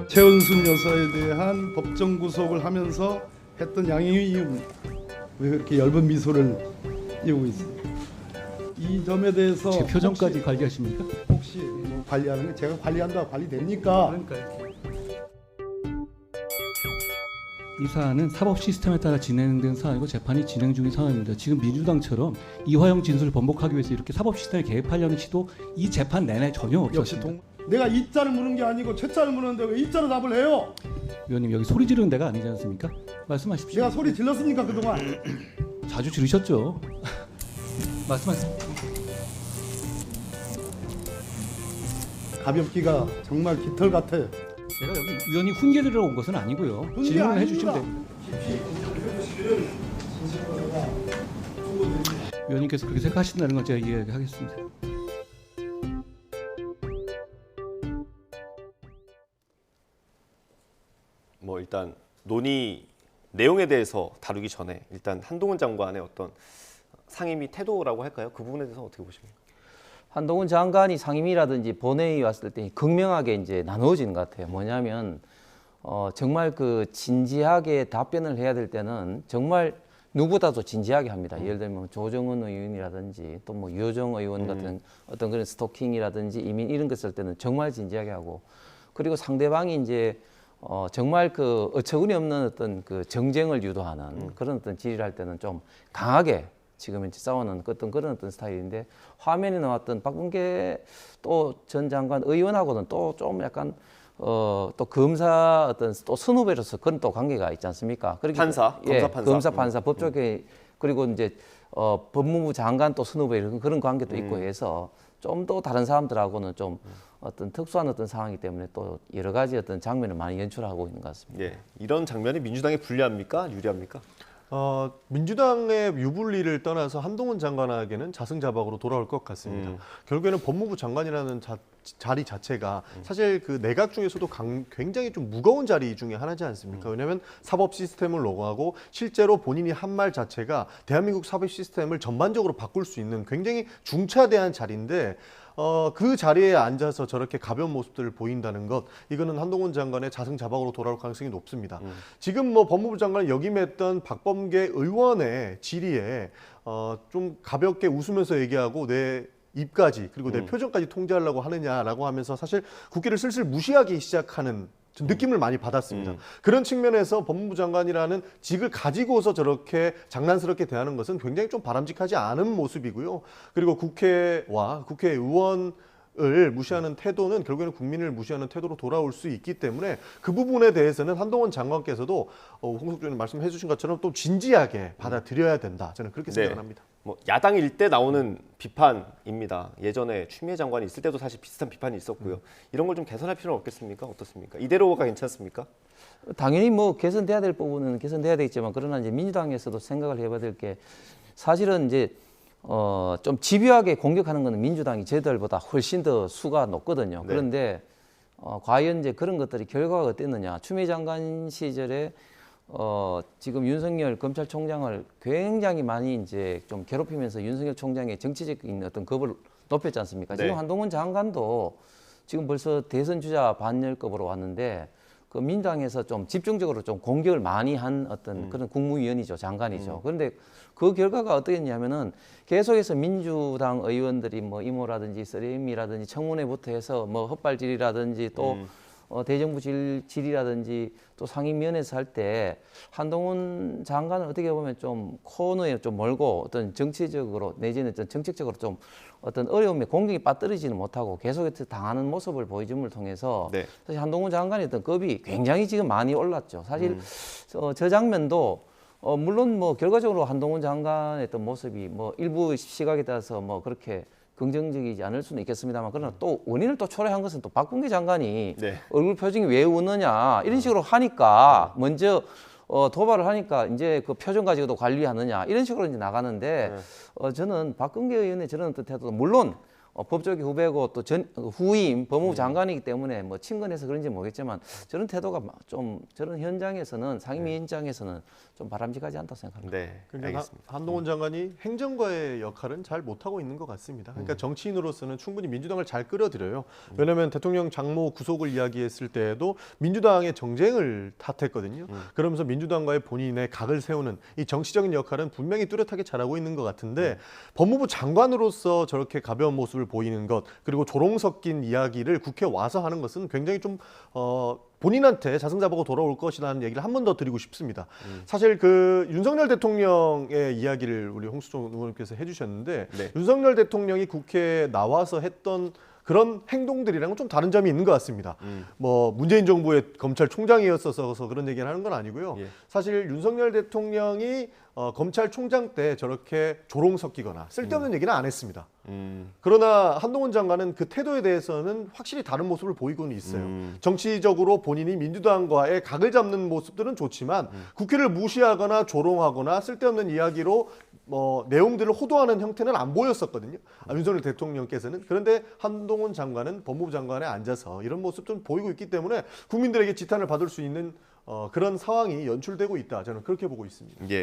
최은순 여사에 대한 법정 구속을 하면서 했던 양형의 이유입니다. 왜 그렇게 엷은 미소를 띄우고 있습니까? 이 점에 대해서 제 표정까지 관리하십니까? 혹시 뭐 관리하는 게 제가 관리한다 관리됩니까? 그러니까요. 이 사안은 사법 시스템에 따라 진행된 사안이고 재판이 진행 중인 상황입니다. 지금 민주당처럼 이화영 진술을 번복하기 위해서 이렇게 사법 시스템에 개입하려는 시도 이 재판 내내 전혀 역시 없었습니다. 내가 이자를 물은 게 아니고 최자를 물었는데 왜 이자로 답을 해요? 의원님 여기 소리 지르는 데가 아니지 않습니까? 말씀하십시오. 제가 소리 질렀습니까 그동안? 자주 지르셨죠. 말씀하세요. 가볍기가 정말 깃털 같아요. 제가 여기 의원이 훈계 들으러 온 것은 아니고요. 훈계 질문을 아닙니다. 해주시면 됩니다. 의원님께서 그렇게 생각하신다는 건 제가 이해하겠습니다. 뭐 일단 논의 내용에 대해서 다루기 전에 일단 한동훈 장관의 어떤 상임위 태도라고 할까요? 그 부분에 대해서 어떻게 보십니까? 한동훈 장관이 상임위라든지 본회의 왔을 때 극명하게 이제 나누어지는 것 같아요. 뭐냐면 정말 그 진지하게 답변을 해야 될 때는 정말 누구보다도 진지하게 합니다. 예를 들면 조정은 의원이라든지 또 뭐 유호정 의원 같은 어떤 그런 스토킹이라든지 이민 이런 거 쓸 때는 정말 진지하게 하고, 그리고 상대방이 이제 정말 그 어처구니 없는 어떤 그 정쟁을 유도하는 그런 어떤 질의를 할 때는 좀 강하게 지금 이제 싸우는 어떤 그런 어떤 스타일인데, 화면에 나왔던 박범계 또 전 장관 의원하고는 또 좀 약간 또 검사 어떤 또 선후배로서 그런 또 관계가 있지 않습니까? 그렇게 판사, 검사, 판사. 검사, 판사, 법조계 그리고 이제 법무부 장관 또 선후배 이런 그런 관계도 있고 해서 좀 더 다른 사람들하고는 좀 어떤 특수한 어떤 상황이기 때문에 또 여러 가지 어떤 장면을 많이 연출하고 있는 것 같습니다. 예, 이런 장면이 민주당에 불리합니까? 유리합니까? 민주당의 유불리를 떠나서 한동훈 장관에게는 자승자박으로 돌아올 것 같습니다. 결국에는 법무부 장관이라는 자리 자체가 사실 그 내각 중에서도 굉장히 좀 무거운 자리 중에 하나지 않습니까? 왜냐하면 사법 시스템을 노고하고 실제로 본인이 한 말 자체가 대한민국 사법 시스템을 전반적으로 바꿀 수 있는 굉장히 중차대한 자리인데 그 자리에 앉아서 저렇게 가벼운 모습들을 보인다는 것, 이거는 한동훈 장관의 자승자박으로 돌아올 가능성이 높습니다. 지금 뭐 법무부 장관을 역임했던 박범계 의원의 질의에 좀 가볍게 웃으면서 얘기하고 내 입까지 그리고 내 표정까지 통제하려고 하느냐라고 하면서 사실 국회를 슬슬 무시하기 시작하는 느낌을 많이 받았습니다. 그런 측면에서 법무부 장관이라는 직을 가지고서 저렇게 장난스럽게 대하는 것은 굉장히 좀 바람직하지 않은 모습이고요. 그리고 국회와 국회의원을 무시하는 태도는 결국에는 국민을 무시하는 태도로 돌아올 수 있기 때문에 그 부분에 대해서는 한동훈 장관께서도 홍석준 의원 말씀해 주신 것처럼 또 진지하게 받아들여야 된다. 저는 그렇게 생각을 합니다. 뭐 야당일 때 나오는 비판입니다. 예전에 추미애 장관이 있을 때도 사실 비슷한 비판이 있었고요. 이런 걸 좀 개선할 필요는 없겠습니까? 어떻습니까? 이대로가 괜찮습니까? 당연히 뭐 개선돼야 될 부분은 개선돼야 되겠지만, 그러나 이제 민주당에서도 생각을 해봐야 될 게, 사실은 이제 좀 집요하게 공격하는 것은 민주당이 저희들보다 훨씬 더 수가 높거든요. 네. 그런데 과연 이제 그런 것들이 결과가 어땠느냐? 추미애 장관 시절에 지금 윤석열 검찰총장을 굉장히 많이 이제 좀 괴롭히면서 윤석열 총장의 정치적인 어떤 겁을 높였지 않습니까? 네. 지금 한동훈 장관도 지금 벌써 대선 주자 반열급으로 왔는데, 그 민당에서 좀 집중적으로 좀 공격을 많이 한 어떤 그런 국무위원이죠, 장관이죠. 그런데 그 결과가 어떻겠냐면은 계속해서 민주당 의원들이 뭐 이모라든지 쓰레미라든지 청문회부터 해서 뭐 헛발질이라든지 또 대정부 질의라든지 또 상임위원회에서 할 때 한동훈 장관은 어떻게 보면 좀 코너에 좀 멀고 어떤 정치적으로 내지는 어떤 정책적으로 좀 어떤 어려움에 공격이 빠뜨리지는 못하고 계속해서 당하는 모습을 보여줌을 통해서 네. 사실 한동훈 장관의 어떤 급이 굉장히 지금 많이 올랐죠. 사실 저 장면도 물론 뭐 결과적으로 한동훈 장관의 어떤 모습이 뭐 일부 시각에 따라서 뭐 그렇게 긍정적이지 않을 수는 있겠습니다만, 그러나 또 원인을 또 초래한 것은 또 박범계 장관이 네. 얼굴 표정이 왜 웃느냐 이런 식으로 하니까 먼저 도발을 하니까 이제 그 표정 가지고도 관리하느냐 이런 식으로 이제 나가는데 저는 박범계 의원의 저런 어떤 태도도 물론 법조계 후배고 또 후임 법무부 장관이기 때문에 뭐 친근해서 그런지 모르겠지만 저런 태도가 좀 저런 현장에서는 상임위 현장에서는 좀 바람직하지 않다고 생각합니다. 네, 그러니까 알겠습니다. 한동훈 장관이 행정가의 역할은 잘 못하고 있는 것 같습니다. 그러니까 정치인으로서는 충분히 민주당을 잘 끌어들여요. 왜냐하면 대통령 장모 구속을 이야기했을 때에도 민주당의 정쟁을 탓했거든요. 그러면서 민주당과의 본인의 각을 세우는 이 정치적인 역할은 분명히 뚜렷하게 잘하고 있는 것 같은데 법무부 장관으로서 저렇게 가벼운 모습을 보이는 것 그리고 조롱 섞인 이야기를 국회에 와서 하는 것은 굉장히 좀 본인한테 자승자박으로 돌아올 것이라는 얘기를 한 번 더 드리고 싶습니다. 사실 그 윤석열 대통령의 이야기를 우리 홍수정 의원님께서 해주셨는데 네. 윤석열 대통령이 국회에 나와서 했던 그런 행동들이랑은 좀 다른 점이 있는 것 같습니다. 뭐 문재인 정부의 검찰총장이었어서 그런 얘기를 하는 건 아니고요. 예. 사실 윤석열 대통령이 검찰총장 때 저렇게 조롱 섞이거나 쓸데없는 얘기는 안 했습니다. 그러나 한동훈 장관은 그 태도에 대해서는 확실히 다른 모습을 보이고는 있어요. 정치적으로 본인이 민주당과의 각을 잡는 모습들은 좋지만 국회를 무시하거나 조롱하거나 쓸데없는 이야기로 내용들을 호도하는 형태는 안 보였었거든요. 윤석열 대통령께서는. 그런데 한동훈 장관은 법무부 장관에 앉아서 이런 모습 좀 보이고 있기 때문에 국민들에게 지탄을 받을 수 있는 그런 상황이 연출되고 있다. 저는 그렇게 보고 있습니다. 예.